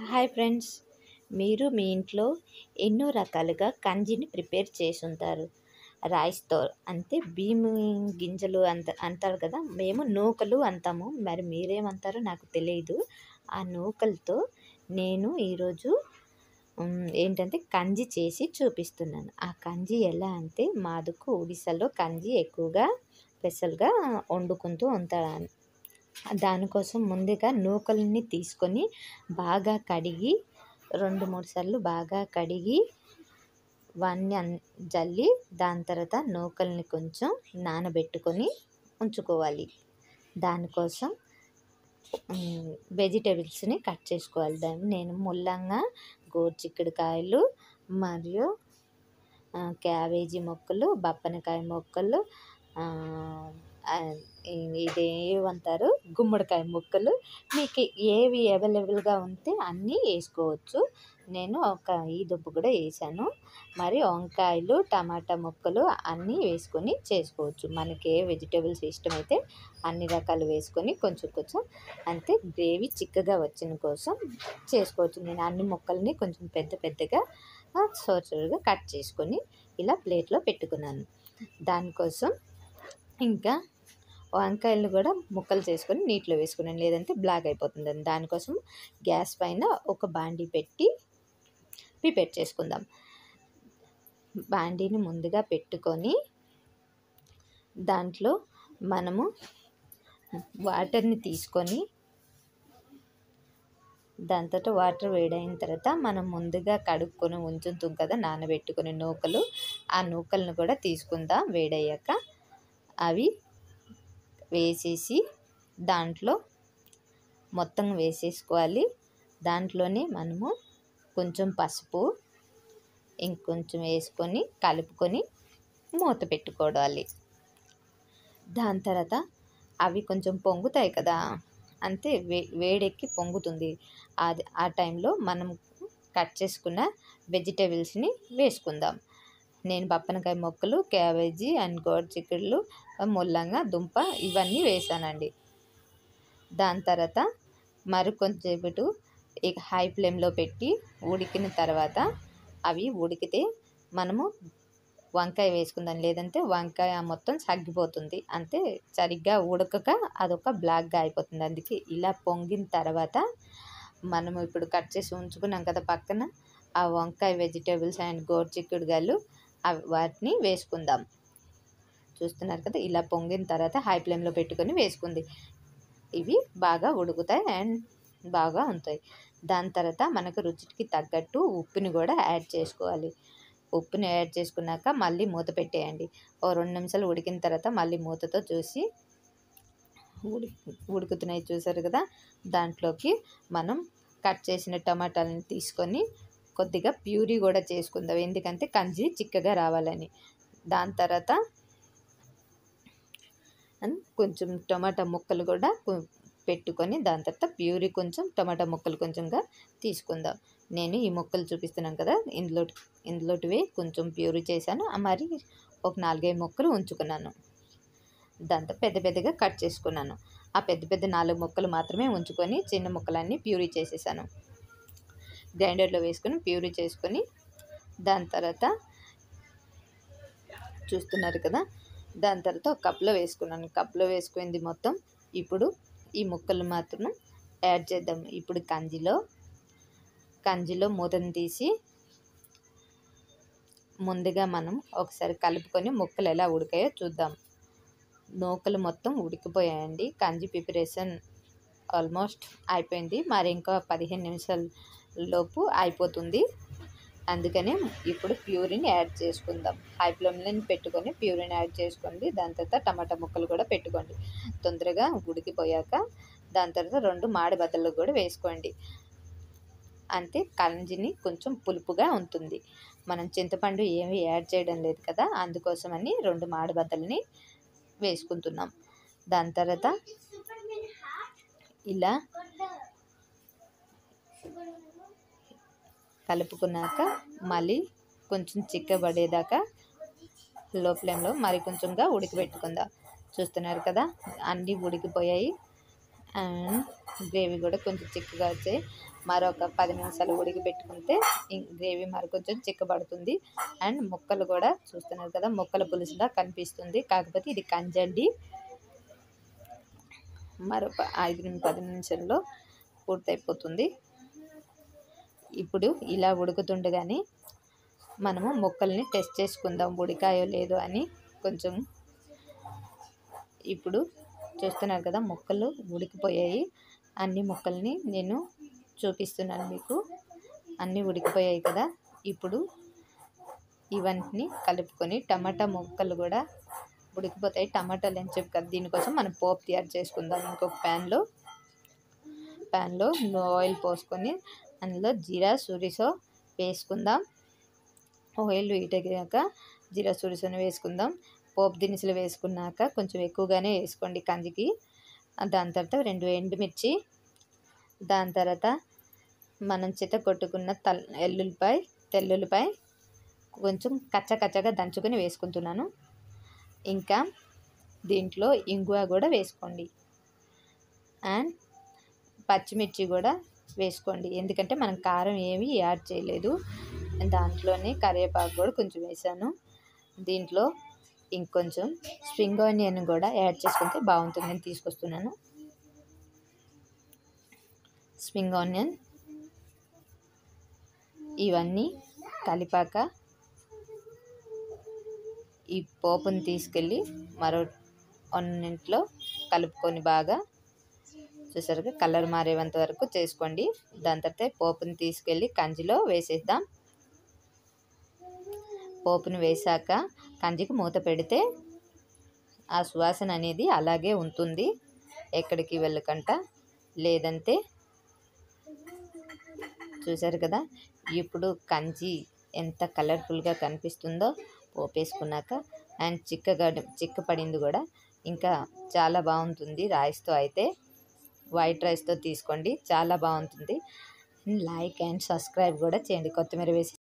Hi friends, మీరు మీ ఇంట్లో ఎన్నో రకాలుగా కంజిని ప్రిపేర్ చేసుంటారు. రైస్‌తో అంటే బియ్యం గింజలు అంటారు కదా! మేము నూకలు అంటాము. మరి మీరేమంటారో నాకు తెలీదు. ఆ నూకలతో నేను ఈరోజు ఏంటంటే కంజి చేసి చూపిస్తున్నాను. ఆ కంజి ఎలా అంటే మాదుకు ఒడిస్సాలో కంజి ఎక్కువగా స్పెషల్‌గా వండుకుంటూ ఉంటారు. దానికోసం ముందుగా నూకల్ని తీసుకొని బాగా కడిగి 2, 3 సార్లు బాగా కడిగి వాన్ని జల్లి దాని తర్వాత నూకల్ని కొంచెం నానబెట్టుకొని ఉంచుకోవాలి. దానికోసం వెజిటబుల్స్ని కట్ చేసుకోవాలి. నేను ముల్లంగా గోరుచిక్కుడుకాయలు మరియు క్యాబేజీ ముక్కలు, బప్పనకాయ ముక్కలు, ఇదేమంటారు గుమ్మడికాయ ముక్కలు, మీకు ఏవి అవైలబుల్గా ఉంటే అన్నీ వేసుకోవచ్చు. నేను ఒక దుబ్బు కూడా వేసాను. మరి వంకాయలు, టమాటా ముక్కలు అన్నీ వేసుకొని చేసుకోవచ్చు. మనకి ఏ వెజిటేబుల్స్ ఇష్టమైతే అన్ని రకాలు వేసుకొని కొంచెం కొంచెం అంతే గ్రేవీ చిక్కగా వచ్చిన కోసం చేసుకోవచ్చు. నేను అన్ని ముక్కల్ని కొంచెం పెద్ద పెద్దగా చోరుగా కట్ చేసుకొని ఇలా ప్లేట్లో పెట్టుకున్నాను. దానికోసం ఇంకా వంకాయలు కూడా ముక్కలు చేసుకొని నీటిలో వేసుకున్నాను, లేదంటే బ్లాక్ అయిపోతుందని. దానికోసం గ్యాస్ పైన ఒక బాండీ పెట్టి ప్రిపేర్ చేసుకుందాం. బాండీని ముందుగా పెట్టుకొని దాంట్లో మనము వాటర్ని తీసుకొని దాని తర్వాత వాటర్ వేడైన తర్వాత మనం ముందుగా కడుక్కొని ఉంచుతాం కదా నానబెట్టుకుని నూకలు, ఆ నూకలను కూడా తీసుకుందాం. వేడయ్యాక అవి వేసేసి దాంట్లో మొత్తం వేసేసుకోవాలి. దాంట్లోనే మనము కొంచెం పసుపు ఇంకొంచెం వేసుకొని కలుపుకొని మూత పెట్టుకోవాలి. దాని తర్వాత అవి కొంచెం పొంగుతాయి కదా, అంతే వేడెక్కి పొంగుతుంది. ఆ టైంలో మనం కట్ చేసుకున్న వెజిటేబుల్స్ని వేసుకుందాం. నేను బప్పనకాయ ముక్కలు, క్యాబేజీ అండ్ గోరుచిక్కుడులు, ముల్లంగా, దుంప ఇవన్నీ వేసానండి. దాని తర్వాత కొంచెంసేపు ఇక హై ఫ్లేమ్లో పెట్టి ఉడికిన తర్వాత అవి ఉడికితే మనము వంకాయ వేసుకుందాం, లేదంటే వంకాయ మొత్తం సగ్గిపోతుంది. అంతే సరిగ్గా ఉడకక అదొక బ్లాక్గా అయిపోతుంది. అందుకే ఇలా పొంగిన తర్వాత మనము ఇప్పుడు కట్ చేసి ఉంచుకున్నాం కదా పక్కన, ఆ వంకాయ వెజిటేబుల్స్ అండ్ గోరుచిక్కుడుగాయలు వాటిని వేసుకుందాం. చూస్తున్నారు కదా, ఇలా పొంగిన తర్వాత హై ఫ్లేమ్లో పెట్టుకొని వేసుకుంది. ఇవి బాగా ఉడుకుతాయి అండ్ బాగా ఉంటాయి. దాని తర్వాత మనకు రుచికి తగ్గట్టు ఉప్పుని కూడా యాడ్ చేసుకోవాలి. ఉప్పుని యాడ్ చేసుకున్నాక మళ్ళీ మూత పెట్టేయండి. ఓ 2 నిమిషాలు ఉడికిన తర్వాత మళ్ళీ మూతతో చూసి ఉడుకుతున్నాయి చూసారు కదా, దాంట్లోకి మనం కట్ చేసిన టమాటాలను తీసుకొని కొద్దిగా ప్యూరీ కూడా చేసుకుందాం, ఎందుకంటే కంజి చిక్కగా రావాలని. దాని తర్వాత కొంచెం టమాటా ముక్కలు కూడా పెట్టుకొని దాని తర్వాత ప్యూరీ కొంచెం టమాటా ముక్కలు కొంచెంగా తీసుకుందాం. నేను ఈ ముక్కలు చూపిస్తున్నాను కదా, ఇందులోటివి కొంచెం ప్యూరీ చేశాను. మరి ఒక 4, 5 ముక్కలు ఉంచుకున్నాను. దాంతో పెద్ద పెద్దగా కట్ చేసుకున్నాను. ఆ పెద్ద పెద్ద 4 ముక్కలు మాత్రమే ఉంచుకొని చిన్న ముక్కలన్నీ ప్యూరీ చేసేసాను. గ్రైండర్లో వేసుకొని ప్యూరీ చేసుకొని దాని తర్వాత చూస్తున్నారు కదా, దాని తర్వాత ఒక కప్లో వేసుకున్నాను. కప్లో వేసుకుంది మొత్తం. ఇప్పుడు ఈ ముక్కలు మాత్రం యాడ్ చేద్దాం. ఇప్పుడు కంజిలో మూతను తీసి ముందుగా మనం ఒకసారి కలుపుకొని ముక్కలు ఎలా ఉడికాయో చూద్దాం. నూకలు మొత్తం ఉడికిపోయాయండి. కంజి ప్రిపరేషన్ ఆల్మోస్ట్ అయిపోయింది. మరి ఇంకా 15 నిమిషాల లోపు అయిపోతుంది. అందుకనే ఇప్పుడు ప్యూరీని యాడ్ చేసుకుందాం. హై ఫ్లేమ్లో పెట్టుకొని ప్యూరీని యాడ్ చేసుకోండి. దాని తర్వాత టమాటా ముక్కలు కూడా పెట్టుకోండి. తొందరగా ఉడికిపోయాక దాని తర్వాత 2 మాడి బద్దలు కూడా వేసుకోండి. అంతే, కంజిని కొంచెం పులుపుగా ఉంటుంది. మనం చింతపండు ఏమీ యాడ్ చేయడం లేదు కదా, అందుకోసమని 2 మాడి బద్దలని వేసుకుంటున్నాం. దాని తర్వాత ఇలా కలుపుకున్నాక మళ్ళీ కొంచెం చిక్కబడేదాకా లో ఫ్లేమ్లో మరి కొంచెంగా ఉడికిపెట్టుకుందాం. చూస్తున్నారు కదా, అన్నీ ఉడికిపోయాయి అండ్ గ్రేవీ కూడా కొంచెం చిక్కగా వచ్చి మరొక 10 నిమిషాలు ఉడకబెట్టుకుంటే గ్రేవీ మరి కొంచెం చిక్కబడుతుంది. అండ్ ముక్కలు కూడా చూస్తున్నారు కదా, ముక్కల పులుసులా కనిపిస్తుంది. కాకపోతే ఇది కంజండి. మరొక 5-10 నిమిషాల్లో పూర్తయిపోతుంది. ఇప్పుడు ఇలా ఉడుకుతుండగానే మనము ముక్కల్ని టెస్ట్ చేసుకుందాం ఉడికాయో లేదో అని. కొంచెం ఇప్పుడు చూస్తున్నారు కదా, ముక్కలు ఉడికిపోయాయి. అన్ని ముక్కల్ని నేను చూపిస్తున్నాను మీకు. అన్నీ ఉడికిపోయాయి కదా. ఇప్పుడు ఇవన్నీ కలుపుకొని టమాటా ముక్కలు కూడా ఉడికిపోతాయి. టమాటాలు అని చెప్పి కదా, దీనికోసం మనం పోపు తయారు చేసుకుందాం. ఇంకొక ప్యాన్లో ఆయిల్ పోసుకొని అందులో జీరా సొరిసో వేసుకుందాం. ఆయిల్ హీట్ అయ్యాక జీరా సొరిసోని వేసుకుందాం. పోపు దినుసులు వేసుకున్నాక కొంచెం ఎక్కువగానే వేసుకోండి కందికి. దాని తర్వాత 2 ఎండుమిర్చి, దాని తర్వాత మనం కొట్టుకున్న తెల్లుల్లిపాయ కొంచెం కచ్చగా దంచుకొని వేసుకుంటున్నాను. ఇంకా దీంట్లో ఇంగువ కూడా వేసుకోండి. అండ్ పచ్చిమిర్చి కూడా వేసుకోండి, ఎందుకంటే మనం కారం ఏమీ యాడ్ చేయలేదు. దాంట్లోనే కరివేపాకు కూడా కొంచెం వేసాను. దీంట్లో ఇంకొంచెం స్ప్రింగ్ ఆనియన్ కూడా యాడ్ చేసుకుంటే బాగుంటుందని తీసుకొస్తున్నాను. స్ప్రింగ్ ఆనియన్ ఇవన్నీ కలిపాక ఈ పోపుని తీసుకెళ్ళి మరో అన్నింట్లో కలుపుకొని బాగా చూసారుగా కలర్ మారేంత వరకు చేసుకోండి. దాని తర్వాత పోపుని తీసుకెళ్ళి కంజిలో వేసేద్దాం. పోపుని వేసాక కంజికి మూత పెడితే ఆ సువాసన అనేది అలాగే ఉంటుంది, ఎక్కడికి వెళ్ళకుండా. లేదంటే చూసారు కదా, ఇప్పుడు కంజి ఎంత కలర్ఫుల్గా కనిపిస్తుందో పోపు వేసుకున్నాక. అండ్ చిక్కపడింది కూడా. ఇంకా చాలా బాగుంటుంది రైస్తో అయితే. వైట్ రైస్తో తీసుకోండి, చాలా బాగుంటుంది. లైక్ అండ్ సబ్స్క్రైబ్ కూడా చేయండి. కొత్తిమీర వేసి